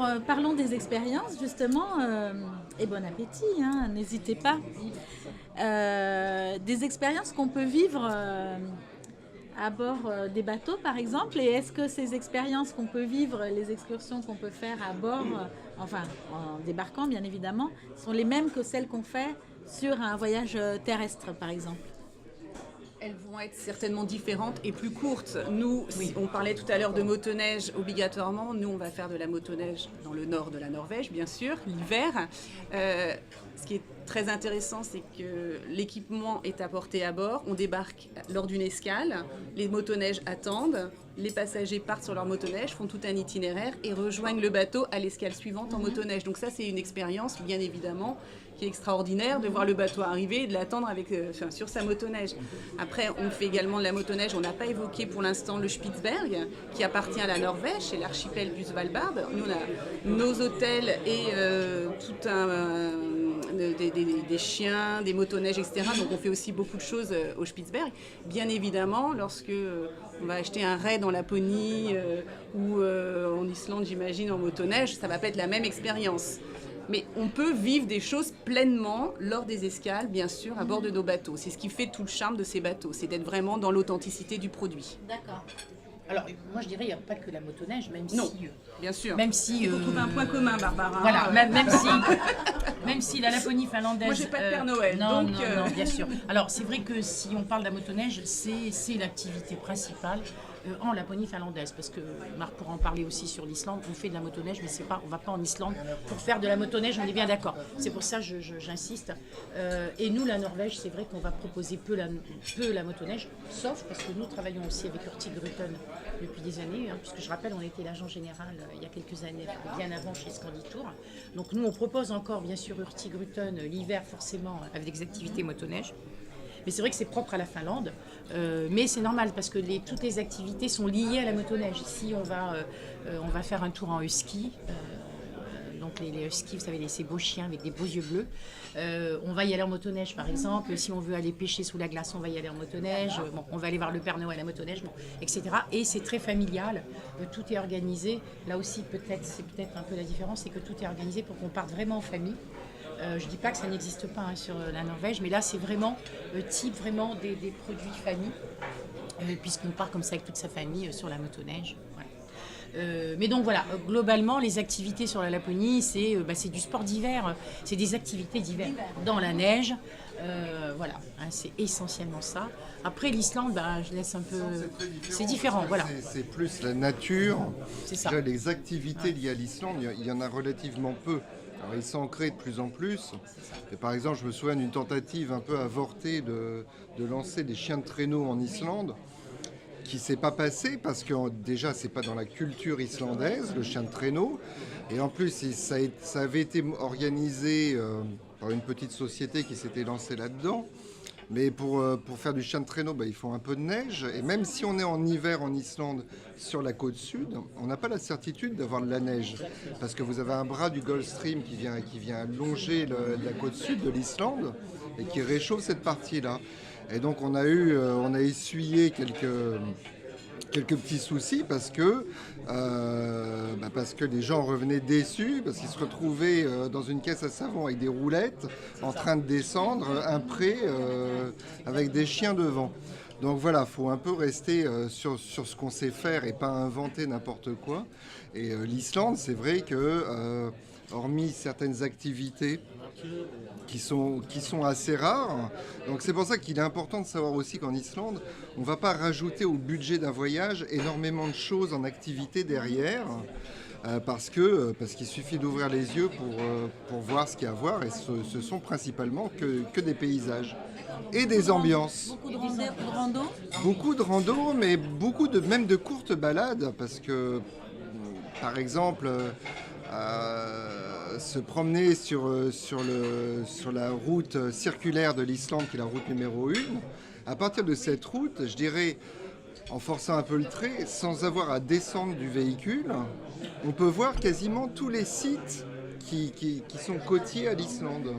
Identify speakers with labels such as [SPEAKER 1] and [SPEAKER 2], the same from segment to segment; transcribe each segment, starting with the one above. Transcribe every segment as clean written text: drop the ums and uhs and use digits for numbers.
[SPEAKER 1] Alors, parlons des expériences, justement, et bon appétit, hein, n'hésitez pas. Des expériences qu'on peut vivre à bord des bateaux, par exemple, et est-ce que ces expériences qu'on peut vivre, les excursions qu'on peut faire à bord, enfin, en débarquant, bien évidemment, sont les mêmes que celles qu'on fait sur un voyage terrestre, par exemple?
[SPEAKER 2] Elles vont être certainement différentes et plus courtes. Nous, on parlait tout à l'heure de motoneige obligatoirement. Nous, on va faire de la motoneige dans le nord de la Norvège, bien sûr, l'hiver. Ce qui est très intéressant, c'est que l'équipement est apporté à bord. On débarque lors d'une escale. Les motoneiges attendent. Les passagers partent sur leur motoneige, font tout un itinéraire et rejoignent le bateau à l'escale suivante en motoneige. Donc ça, c'est une expérience, bien évidemment, qui est extraordinaire de voir le bateau arriver et de l'attendre sur sa motoneige. Après, on fait également de la motoneige. On n'a pas évoqué pour l'instant le Spitzberg, qui appartient à la Norvège, c'est l'archipel du Svalbard. Nous, on a nos hôtels et tout un... Des chiens, des motoneiges, etc. Donc on fait aussi beaucoup de choses au Spitzberg. Bien évidemment, lorsque on va acheter un raid en Laponie ou en Islande, j'imagine, en motoneige, ça ne va pas être la même expérience. Mais on peut vivre des choses pleinement lors des escales, bien sûr, à bord de nos bateaux. C'est ce qui fait tout le charme de ces bateaux, c'est d'être vraiment dans l'authenticité du produit.
[SPEAKER 1] D'accord.
[SPEAKER 3] Alors, moi, je dirais, il n'y a pas que la motoneige, même
[SPEAKER 2] non,
[SPEAKER 3] si...
[SPEAKER 2] bien sûr.
[SPEAKER 3] Même si...
[SPEAKER 2] Il faut trouver un point commun, Barbara.
[SPEAKER 3] Voilà, même si la Laponie finlandaise...
[SPEAKER 2] Moi, j'ai pas de Père Noël,
[SPEAKER 3] non,
[SPEAKER 2] donc...
[SPEAKER 3] Non, bien sûr. Alors, c'est vrai que si on parle de la motoneige, c'est l'activité principale en Laponie finlandaise, parce que Marc pourra en parler aussi sur l'Islande. On fait de la motoneige, mais on ne va pas en Islande pour faire de la motoneige, on est bien d'accord. C'est pour ça que j'insiste. Et nous, la Norvège, c'est vrai qu'on va proposer peu la motoneige, sauf parce que nous travaillons aussi avec Hurtigruten depuis des années, hein, puisque je rappelle, on était l'agent général il y a quelques années, bien avant chez Scanditour. Donc nous, on propose encore, bien sûr, Hurtigruten l'hiver, forcément, avec des activités motoneige. Mais c'est vrai que c'est propre à la Finlande, mais c'est normal parce que toutes les activités sont liées à la motoneige. Ici, on va faire un tour en husky, donc les huskies, vous savez, ces beaux chiens avec des beaux yeux bleus. On va y aller en motoneige, par exemple. Si on veut aller pêcher sous la glace, on va y aller en motoneige. Bon, on va aller voir le Père Noël à la motoneige, bon, etc. Et c'est très familial. Tout est organisé. Là aussi, c'est peut-être un peu la différence, c'est que tout est organisé pour qu'on parte vraiment en famille. Je ne dis pas que ça n'existe pas sur la Norvège, mais là, c'est vraiment type vraiment des produits famille, puisqu'on part comme ça avec toute sa famille sur la motoneige. Voilà. Mais donc voilà, globalement, les activités sur la Laponie, c'est du sport d'hiver, c'est des activités d'hiver dans la neige. Voilà, hein, c'est essentiellement ça. Après, l'Islande, je laisse un peu... C'est différent, voilà.
[SPEAKER 4] C'est plus la nature.
[SPEAKER 3] C'est ça.
[SPEAKER 4] Déjà, les activités liées à l'Islande, il y en a relativement peu. Alors, ils sont créés de plus en plus. Et par exemple, je me souviens d'une tentative un peu avortée de lancer des chiens de traîneau en Islande, qui ne s'est pas passé parce que déjà, ce n'est pas dans la culture islandaise, le chien de traîneau. Et en plus, ça avait été organisé par une petite société qui s'était lancée là-dedans. Mais pour faire du chien de traîneau, il faut un peu de neige. Et même si on est en hiver en Islande, sur la côte sud, on n'a pas la certitude d'avoir de la neige. Parce que vous avez un bras du Gulf Stream qui vient longer la côte sud de l'Islande et qui réchauffe cette partie-là. Et donc on a essuyé quelques petits soucis parce que les gens revenaient déçus, parce qu'ils se retrouvaient dans une caisse à savon avec des roulettes en train de descendre un pré avec des chiens devant. Donc voilà, il faut un peu rester sur ce qu'on sait faire et pas inventer n'importe quoi. Et l'Islande, c'est vrai que, hormis certaines activités qui sont assez rares. Donc c'est pour ça qu'il est important de savoir aussi qu'en Islande, on ne va pas rajouter au budget d'un voyage énormément de choses en activité derrière, parce qu'il suffit d'ouvrir les yeux pour voir ce qu'il y a à voir, et ce sont principalement que des paysages et des ambiances.
[SPEAKER 1] Beaucoup de rando.
[SPEAKER 4] Beaucoup de rando, mais même de courtes balades, parce que, par exemple... se promener sur la route circulaire de l'Islande, qui est la route numéro 1. À partir de cette route, je dirais, en forçant un peu le trait, sans avoir à descendre du véhicule, on peut voir quasiment tous les sites qui sont côtiers à l'Islande.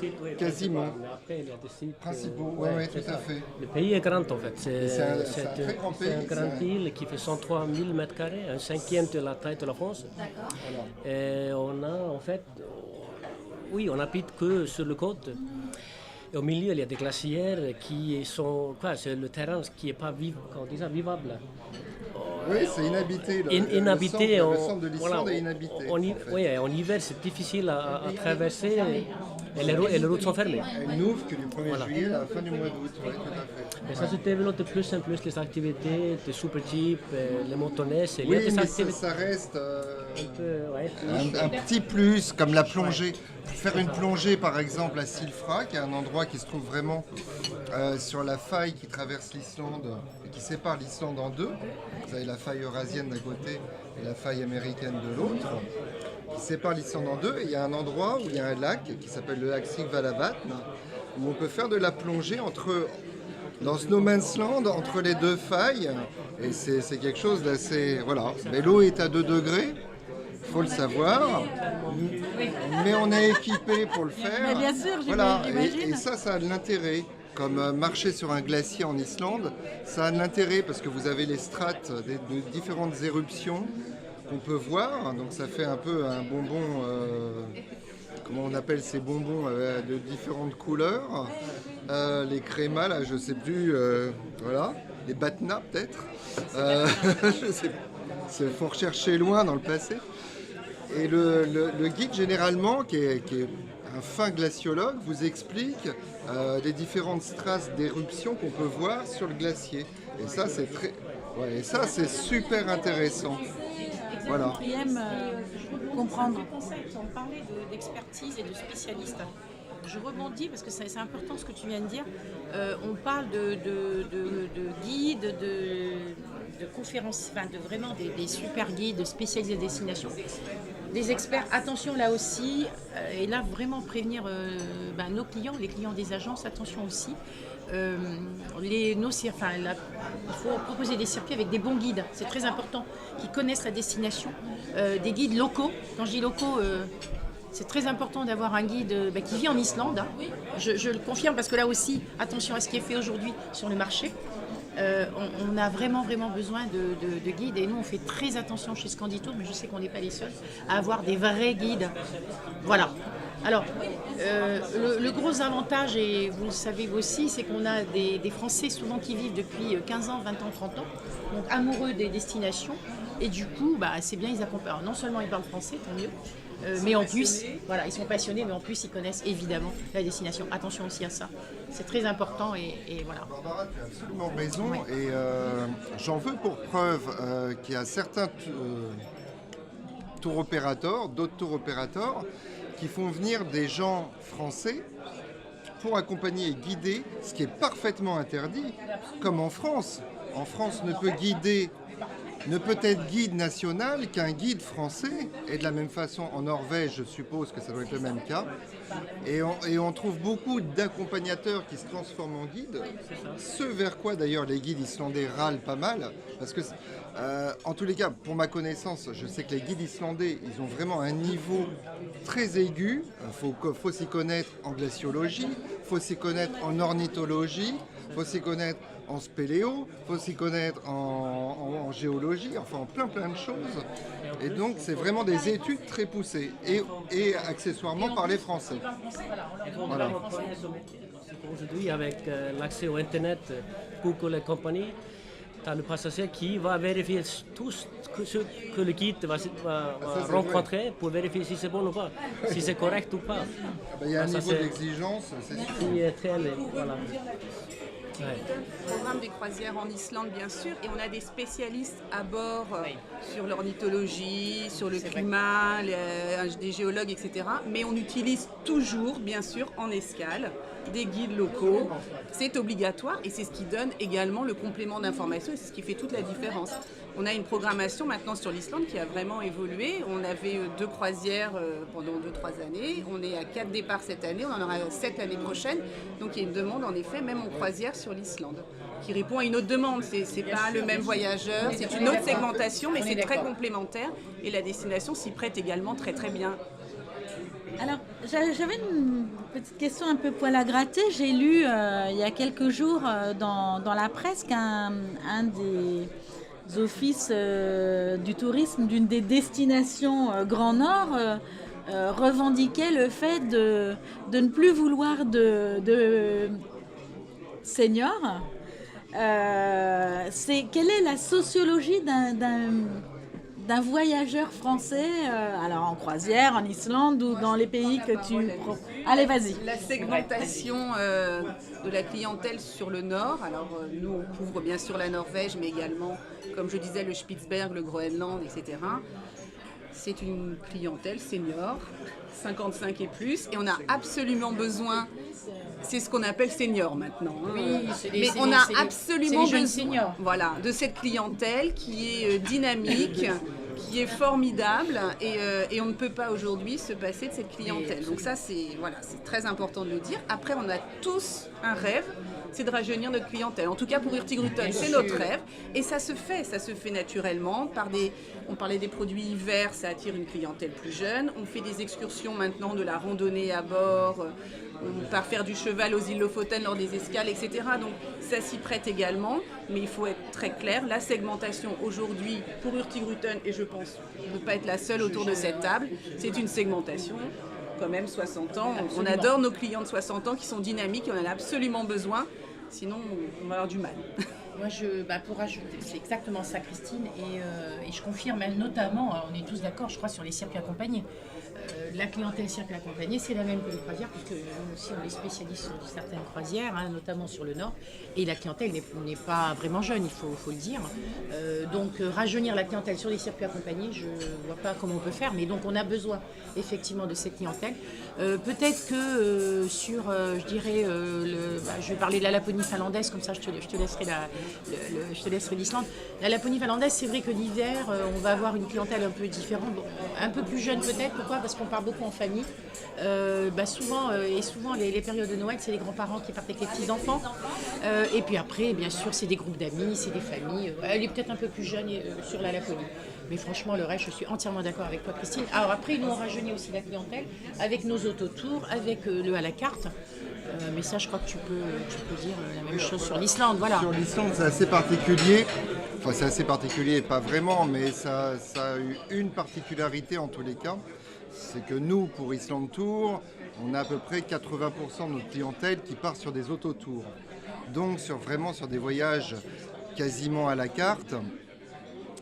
[SPEAKER 5] sites, oui,
[SPEAKER 4] quasiment.
[SPEAKER 5] Mais après, il y a des sites
[SPEAKER 4] Principaux, oui, tout à fait.
[SPEAKER 5] Le pays est grand en fait.
[SPEAKER 4] C'est un très grand pays.
[SPEAKER 5] C'est une grande île qui fait 103 000 mètres carrés, un cinquième de la taille de la France. Et on a en fait, oui, on n'habite que sur le côte. Et au milieu, il y a des glacières qui sont, c'est le terrain qui n'est pas vivable.
[SPEAKER 4] Oui, c'est inhabité.
[SPEAKER 5] Inhabité.
[SPEAKER 4] Le centre de l'Islande est inhabité.
[SPEAKER 5] Oui, en hiver, c'est difficile à traverser et les routes sont fermées.
[SPEAKER 4] Elle n'ouvre que du 1er juillet à la fin du mois d'août. Oui, tout à fait.
[SPEAKER 5] Et ça se développe de plus en plus les activités, les super jeeps, les motoneiges. Il y a
[SPEAKER 4] Oui,
[SPEAKER 5] des
[SPEAKER 4] mais
[SPEAKER 5] activités
[SPEAKER 4] ça reste
[SPEAKER 5] un peu,
[SPEAKER 4] un petit plus, comme la plongée. Faire une plongée, par exemple, à Silfra, qui est un endroit qui se trouve vraiment sur la faille qui traverse l'Islande et qui sépare l'Islande en deux. Vous avez la faille eurasienne d'un côté et la faille américaine de l'autre, qui sépare l'Islande en deux. Et il y a un endroit où il y a un lac qui s'appelle le lac Sigvaldavatn, où on peut faire de la plongée dans ce no man's land entre les deux failles. Et c'est quelque chose d'assez... Voilà. Mais l'eau est à 2 degrés. Il faut le savoir, mais on est équipé pour le faire.
[SPEAKER 1] Mais bien sûr, j'imagine.
[SPEAKER 4] Et ça a de l'intérêt. Comme marcher sur un glacier en Islande, ça a de l'intérêt parce que vous avez les strates de différentes éruptions qu'on peut voir. Donc ça fait un peu un bonbon, comment on appelle ces bonbons de différentes couleurs. Les crémas, là, je ne sais plus, voilà, les batna peut-être. Je sais pas. Il faut rechercher loin dans le passé. Et le guide, généralement, qui est un fin glaciologue, vous explique les différentes strates d'éruption qu'on peut voir sur le glacier. Et ça, c'est super intéressant. Voilà.
[SPEAKER 1] Qui aime comprendre.
[SPEAKER 3] On parlait d'expertise et de spécialistes. Je rebondis parce que c'est important ce que tu viens de dire. On parle de guides, de conférences, enfin vraiment des super guides spécialisés destination. Des experts, attention là aussi, et là vraiment prévenir nos clients, les clients des agences, attention aussi. Il faut proposer des circuits avec des bons guides, c'est très important, qui connaissent la destination, des guides locaux. Quand je dis locaux, c'est très important d'avoir un guide qui vit en Islande. Hein. Je le confirme parce que là aussi, attention à ce qui est fait aujourd'hui sur le marché. On a vraiment besoin de guides et nous on fait très attention chez Scanditour, mais je sais qu'on n'est pas les seuls à avoir des vrais guides. Voilà. Alors, le gros avantage, et vous le savez aussi, c'est qu'on a des Français souvent qui vivent depuis 15 ans, 20 ans, 30 ans, donc amoureux des destinations, et du coup, c'est bien, ils accompagnent. Alors, non seulement ils parlent français, tant mieux, mais en plus, voilà, ils sont passionnés, mais en plus, ils connaissent évidemment la destination. Attention aussi à ça, c'est très important et voilà.
[SPEAKER 4] Barbara, tu as absolument raison, et j'en veux pour preuve qu'il y a certains tour opérateurs, d'autres tour opérateurs, qui font venir des gens français pour accompagner et guider, ce qui est parfaitement interdit, comme en France. En France, ne peut être guide national qu'un guide français, et de la même façon en Norvège, je suppose que ça doit être le même cas. Et on trouve beaucoup d'accompagnateurs qui se transforment en guides, ce vers quoi d'ailleurs les guides islandais râlent pas mal, parce que en tous les cas, pour ma connaissance, je sais que les guides islandais, ils ont vraiment un niveau très aigu. Faut s'y connaître en glaciologie, faut s'y connaître en ornithologie, faut s'y connaître en spéléo, faut s'y connaître en géologie, enfin en plein de choses. Et donc c'est vraiment des études très poussées et accessoirement par les Français. Voilà.
[SPEAKER 5] Aujourd'hui, avec l'accès au Internet, Google et compagnie, tu as le passager qui va vérifier tout ce que le guide va rencontrer pour vérifier si c'est bon ou pas, si c'est correct ou pas.
[SPEAKER 4] Il y a un niveau d'exigence, c'est sûr.
[SPEAKER 5] Qui est très élevé, voilà.
[SPEAKER 2] Ouais. Programme des croisières en Islande, bien sûr, et on a des spécialistes à bord sur l'ornithologie, sur le climat, des géologues, etc. Mais on utilise toujours, bien sûr, en escale, des guides locaux. C'est obligatoire et c'est ce qui donne également le complément d'information et c'est ce qui fait toute la différence. On a une programmation maintenant sur l'Islande qui a vraiment évolué. On avait 2 croisières pendant 2-3 années. On est à 4 départs cette année. On en aura 7 l'année prochaine. Donc il y a une demande en effet, même en croisière sur l'Islande, qui répond à une autre demande. C'est pas le même voyageur, c'est une autre segmentation, mais c'est très complémentaire. Et la destination s'y prête également très très bien.
[SPEAKER 1] Alors, J'avais une petite question un peu poil à gratter. J'ai lu il y a quelques jours dans la presse qu'un des offices du tourisme d'une des destinations Grand Nord revendiquait le fait de ne plus vouloir de seniors. Quelle est la sociologie d'un voyageur français, alors en croisière, en Islande ou dans les pays que tu... Allez, vas-y.
[SPEAKER 2] La segmentation de la clientèle sur le nord, alors nous on couvre bien sûr la Norvège, mais également, comme je disais, le Spitzberg, le Groenland, etc. C'est une clientèle senior, 55 et plus, et on a absolument besoin, c'est ce qu'on appelle senior maintenant. Hein.
[SPEAKER 3] Oui,
[SPEAKER 2] mais on a absolument
[SPEAKER 3] besoin
[SPEAKER 2] besoin de cette clientèle qui est dynamique, qui est formidable, et on ne peut pas aujourd'hui se passer de cette clientèle. Donc ça, c'est très important de le dire. Après, on a tous un rêve, c'est de rajeunir notre clientèle. En tout cas, pour Hurtigruten, c'est notre rêve. Et ça se fait naturellement. On parlait des produits hiver, ça attire une clientèle plus jeune. On fait des excursions maintenant, de la randonnée à bord. On part faire du cheval aux îles Lofoten lors des escales, etc. Donc ça s'y prête également. Mais il faut être très clair, la segmentation aujourd'hui pour Hurtigruten, et je pense ne pas être la seule autour de cette table, c'est une segmentation quand même 60 ans. Absolument. On adore nos clients de 60 ans qui sont dynamiques et on en a absolument besoin. Sinon, on va avoir du mal.
[SPEAKER 3] Moi, pour ajouter, c'est exactement ça, Christine, et je confirme, notamment, on est tous d'accord, je crois, sur les circuits accompagnés. La clientèle circuit accompagné, c'est la même que les croisières, puisque nous aussi, on est spécialistes sur certaines croisières, notamment sur le Nord, et la clientèle n'est pas vraiment jeune, il faut le dire. Donc, rajeunir la clientèle sur les circuits accompagnés, je ne vois pas comment on peut faire, mais donc on a besoin effectivement de cette clientèle. Peut-être que sur, je dirais, je vais parler de la Laponie finlandaise, comme ça je te laisserai l'Islande. La Laponie finlandaise, c'est vrai que l'hiver, on va avoir une clientèle un peu différente, un peu plus jeune peut-être. Pourquoi ? Parce qu'on part beaucoup en famille. Souvent les périodes de Noël, c'est les grands-parents qui partent avec les petits-enfants. Et puis après, bien sûr, c'est des groupes d'amis, c'est des familles. Elle est peut-être un peu plus jeune sur la Laponie. Mais franchement, le reste, je suis entièrement d'accord avec toi, Christine. Alors après, nous, on rajeunit aussi la clientèle avec nos autotours, avec le à la carte. Mais ça, je crois que tu peux dire la même chose sur l'Islande. Voilà.
[SPEAKER 4] Sur l'Islande, c'est assez particulier. Enfin, c'est assez particulier, pas vraiment, mais ça a eu une particularité en tous les cas. C'est que nous, pour Island Tour, on a à peu près 80% de notre clientèle qui part sur des autotours. Donc, vraiment sur des voyages quasiment à la carte.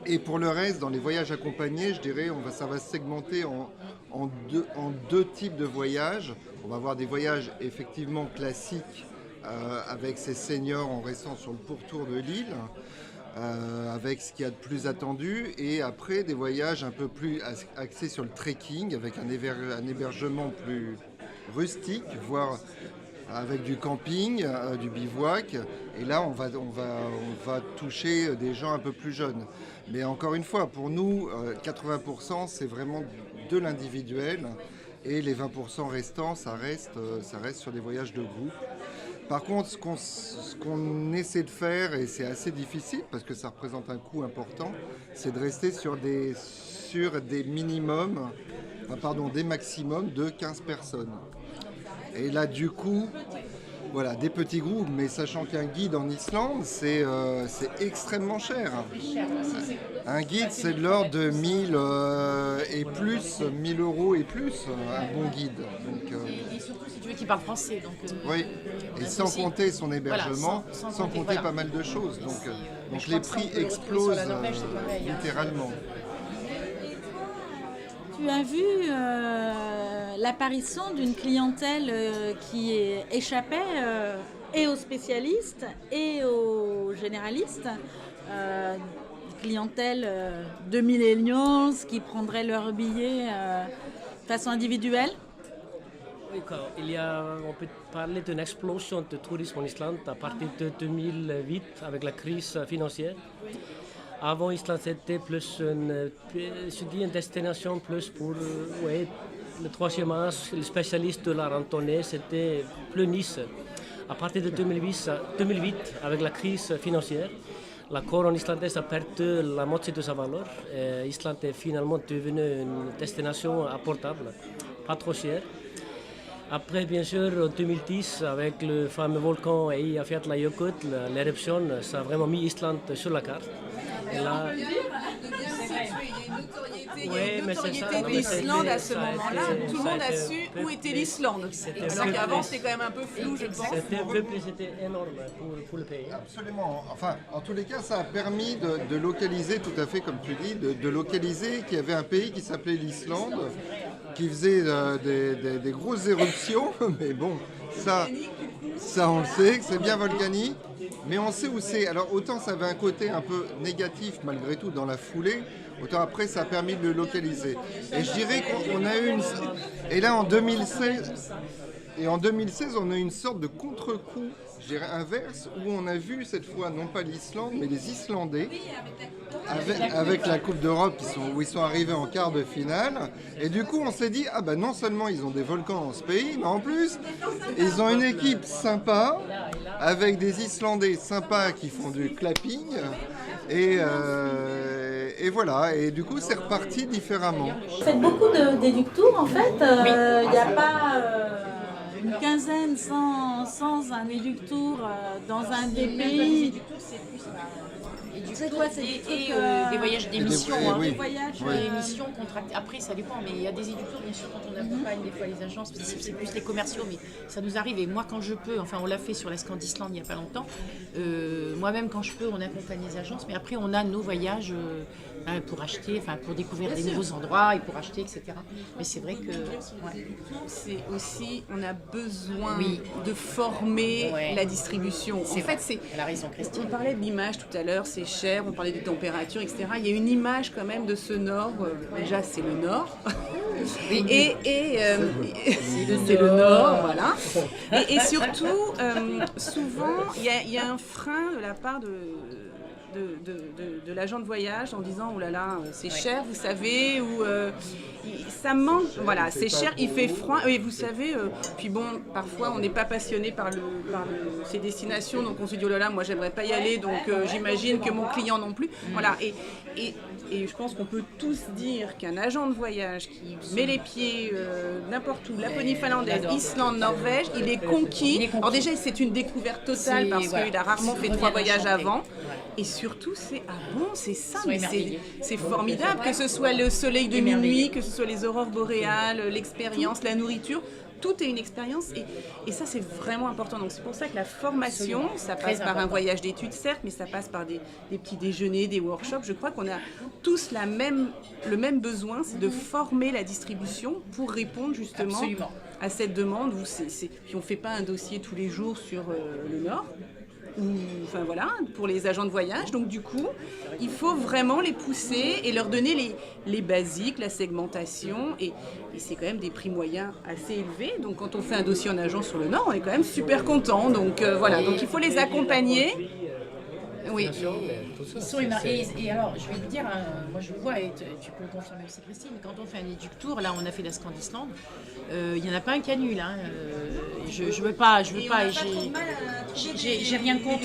[SPEAKER 4] Et pour le reste, dans les voyages accompagnés, je dirais, ça va se segmenter en deux types de voyages. On va avoir des voyages effectivement classiques avec ces seniors en restant sur le pourtour de l'île, avec ce qu'il y a de plus attendu. Et après, des voyages un peu plus axés sur le trekking, avec un hébergement plus rustique, voire avec du camping, du bivouac. Et là, on va toucher des gens un peu plus jeunes. Mais encore une fois, pour nous, 80%, c'est vraiment de l'individuel. Et les 20% restants, ça reste sur des voyages de groupe. Par contre, ce qu'on essaie de faire, et c'est assez difficile parce que ça représente un coût important, c'est de rester sur des maximums de 15 personnes. Et là, du coup, voilà, des petits groupes, mais sachant qu'un guide en Islande, c'est extrêmement cher. Un guide, c'est de l'ordre de 1000 et plus, 1000 € et plus, un bon guide. Donc,
[SPEAKER 3] et surtout, si tu veux, qu'il parle français. Donc,
[SPEAKER 4] oui, et sans compter son hébergement, sans compter pas mal de choses. Donc les prix explosent littéralement.
[SPEAKER 1] Tu as vu l'apparition d'une clientèle qui échappait et aux spécialistes et aux généralistes, clientèle de millennials qui prendraient leur billet de façon individuelle.
[SPEAKER 5] Oui, on peut parler d'une explosion de tourisme en Islande à partir de 2008 avec la crise financière. Avant, Islande, c'était plus une destination plus pour le troisième âge, les spécialistes de la randonnée, c'était plus Nice. À partir de 2008, avec la crise financière, la couronne islandaise a perdu la moitié de sa valeur. Islande est finalement devenue une destination abordable, pas trop chère. Après, bien sûr, en 2010, avec le fameux volcan Eyjafjallajökull, l'éruption, ça a vraiment mis Islande sur la carte. Et là,
[SPEAKER 2] Il y a une notoriété d'Islande à ce moment-là. Tout le monde a su où était l'Islande. Alors qu'avant, c'était quand même un peu flou, je pense.
[SPEAKER 5] C'était énorme pour le pays.
[SPEAKER 4] Absolument. Enfin, en tous les cas, ça a permis de localiser, tout à fait comme tu dis, de localiser qu'il y avait un pays qui s'appelait l'Islande, qui faisait des grosses éruptions. Mais bon, ça on le sait, que c'est bien volcanique. Mais on sait où c'est. Alors autant ça avait un côté un peu négatif malgré tout dans la foulée, autant après ça a permis de le localiser. Et je dirais qu'on a eu une... Et là en 2016, on a eu une sorte de contre-coup, je dirais inverse, où on a vu cette fois non pas l'Islande, mais les Islandais, avec la Coupe d'Europe où ils sont arrivés en quart de finale. Et du coup on s'est dit, ah ben non seulement ils ont des volcans dans ce pays, mais en plus ils ont une équipe sympa, avec des Islandais sympas qui font du clapping. Et voilà, et du coup c'est reparti différemment.
[SPEAKER 1] Vous faites beaucoup d'éduc tours en fait. Il n'y a pas une quinzaine sans un éduc tour dans un des pays. C'est quoi, c'est
[SPEAKER 3] des voyages d'émission.
[SPEAKER 4] Oui.
[SPEAKER 1] Des voyages.
[SPEAKER 3] Des missions contractées. Après, ça dépend, mais il y a des éducteurs, bien sûr, quand on accompagne des fois les agences, c'est plus les commerciaux, mais ça nous arrive. Et moi, quand je peux, enfin, on l'a fait sur la Scandisland il n'y a pas longtemps. Moi-même, quand je peux, on accompagne les agences, mais après, on a nos voyages pour acheter, enfin, pour découvrir des nouveaux endroits et pour acheter, etc. Mais c'est vrai que. Ouais.
[SPEAKER 2] C'est aussi, on a besoin de former la distribution. En fait, c'est.
[SPEAKER 3] Elle a raison, Christine.
[SPEAKER 2] On parlait de l'image tout à l'heure, c'est cher, on parlait des températures, etc. Il y a une image quand même de ce nord. Déjà, c'est le nord. C'est le nord, voilà. Et surtout, souvent, il y a un frein de la part de l'agent de voyage en disant oh là là c'est cher vous savez ou ça manque voilà c'est cher il fait froid et vous savez puis bon parfois on n'est pas passionné par ces destinations donc on se dit oh là là moi j'aimerais pas y aller donc j'imagine que mon client non plus voilà et je pense qu'on peut tous dire qu'un agent de voyage qui met les pieds n'importe où, Laponie finlandaise, Islande, Norvège, il est conquis. Alors déjà, c'est une découverte totale parce qu'il a rarement fait 3 voyages avant. Et surtout, c'est bon, c'est ça, mais c'est formidable, que ce soit le soleil de minuit, que ce soit les aurores boréales, l'expérience, la nourriture. Tout est une expérience et ça c'est vraiment important. Donc c'est pour ça que la formation, ça passe par un voyage d'études certes, mais ça passe par des petits déjeuners, des workshops. Je crois qu'on a tous le même besoin, c'est de former la distribution pour répondre justement à cette demande. Puis on ne fait pas un dossier tous les jours sur le Nord. Enfin voilà, pour les agents de voyage. Donc du coup, il faut vraiment les pousser et leur donner les basiques, la segmentation. Et c'est quand même des prix moyens assez élevés. Donc quand on fait un dossier en agence sur le Nord, on est quand même super content. Donc voilà, donc il faut les accompagner. Oui.
[SPEAKER 3] Ils sont émarqués. Et alors, je vais te dire, moi je vois, et tu peux le confirmer aussi, Christine, quand on fait un éduc tour, là on a fait la Scandisland, il n'y en a pas un qui annule. Hein. Je veux pas, j'ai rien contre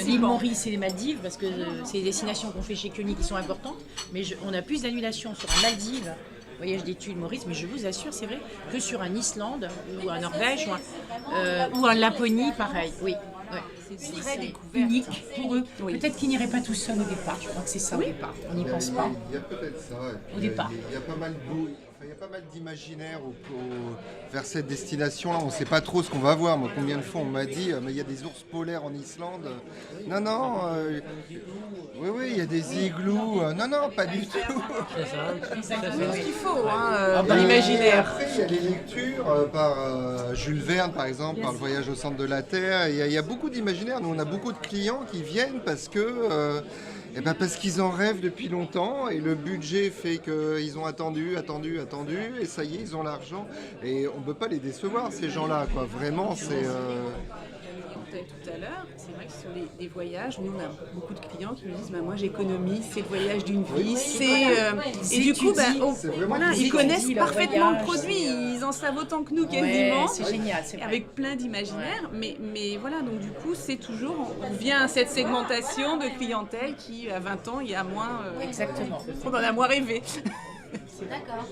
[SPEAKER 3] l'île Maurice et les Maldives, parce que c'est des destinations qu'on fait chez Koenig qui sont importantes, mais on a plus d'annulations sur un Maldives, voyage d'études Maurice, mais je vous assure, c'est vrai, que sur un Islande, ou un Norvège, ou un Laponie, pareil, oui. Ouais.
[SPEAKER 2] C'est très découverte.
[SPEAKER 3] Unique pour eux. Oui. Peut-être qu'ils n'iraient pas tout seuls au départ. Je crois que c'est ça au départ. On n'y pense pas.
[SPEAKER 4] Il y a peut-être ça.
[SPEAKER 3] Au départ.
[SPEAKER 4] Il y a pas mal d'imaginaire vers cette destination-là. On ne sait pas trop ce qu'on va voir. Moi, combien de fois on m'a dit mais il y a des ours polaires en Islande. Non. Oui, il y a des igloos. Non, pas du tout.
[SPEAKER 3] C'est ça.
[SPEAKER 2] Ce qu'il faut dans l'imaginaire.
[SPEAKER 4] Après, il y a des lectures par Jules Verne, par exemple, par Le Voyage au centre de la Terre. Il y a beaucoup d'imaginaire. Nous, on a beaucoup de clients qui viennent parce que... parce qu'ils en rêvent depuis longtemps et le budget fait qu'ils ont attendu et ça y est, ils ont l'argent et on ne peut pas les décevoir ces gens-là, quoi. Vraiment, c'est...
[SPEAKER 2] Tout à l'heure, c'est vrai que sur les voyages, nous on a beaucoup de clients qui nous disent moi j'économise, c'est le voyage d'une vie, et du coup ils connaissent parfaitement le produit, ils en savent autant que nous quasiment,
[SPEAKER 3] c'est génial, c'est vrai.
[SPEAKER 2] Avec plein d'imaginaire, mais voilà, donc du coup c'est toujours, on vient à cette segmentation de clientèle qui à 20 ans il y a moins,
[SPEAKER 3] exactement,
[SPEAKER 2] on en a moins rêvé.
[SPEAKER 1] D'accord.